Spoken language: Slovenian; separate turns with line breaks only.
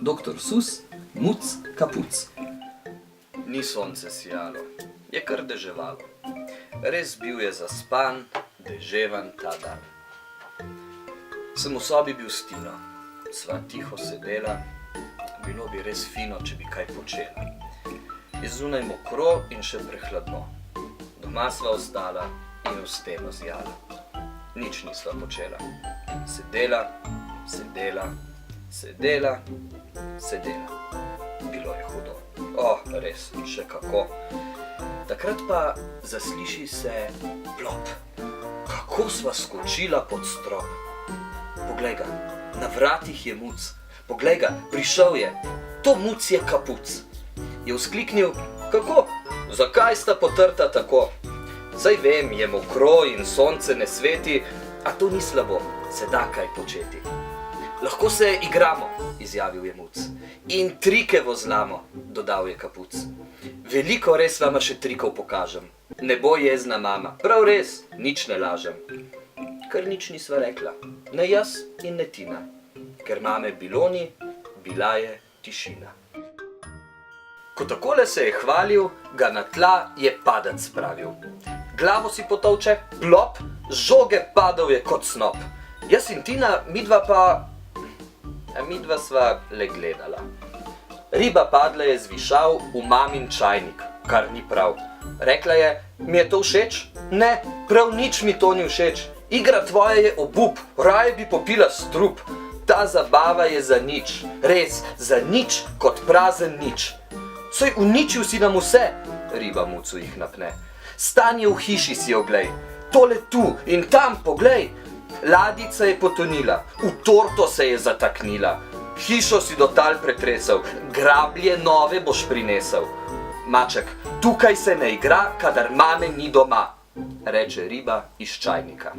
Doktor Sus, muc, kapuc.
Ni sonce sijalo, je kar deževalo. Res bil je zaspan, deževan ta dan. Sem v sobi bil s Tino, sva tiho sedela, bilo bi res fino, če bi kaj počela. Je zunaj mokro in še prehladno. Doma sva ostala in v steno zjala. Nič nisva počela. Sedela, sedela, sedela, sedela. Bilo je hudo. Res, še kako. Takrat pa zasliši se plop. Kako sva skočila pod strop. Poglej ga, na vratih je muc. Poglej ga, prišel je. To muc je kapuc. Je vzkliknil, kako? Zakaj sta potrta tako? Saj vem, je mokro in sonce ne sveti, a to ni slabo, se da kaj početi. Lahko se igramo, izjavil je muc. In trike vozlamo, dodal je kapuc. Veliko res vama še trikov pokažem. Ne bo jezna mama, prav res, nič ne lažem. Ker nič nisva rekla, ne jaz in ne Tina. Ker mame bilo ni, bila je tišina. Ko takole se je hvalil, ga na tla je padec spravil. Glavo si potolče, plop, žoge padal je kot snop. Jaz in Tina, midva sva le gledala. Riba padla je z višav v mamin čajnik, kar ni prav. Rekla je, mi je to všeč? Ne, prav nič mi to ni všeč. Igra tvoja je obup, raje bi popila strup. Ta zabava je za nič, res, za nič kot prazen nič. Saj uničil si nam vse, riba mucu jih napne. Stanje v hiši si oglej, tole tu in tam poglej. Ladica je potonila, v torto se je zataknila. Hišo si do tal pretresel, grablje nove boš prinesel. Maček, tukaj se ne igra, kadar mame ni doma, reče riba iz čajnika.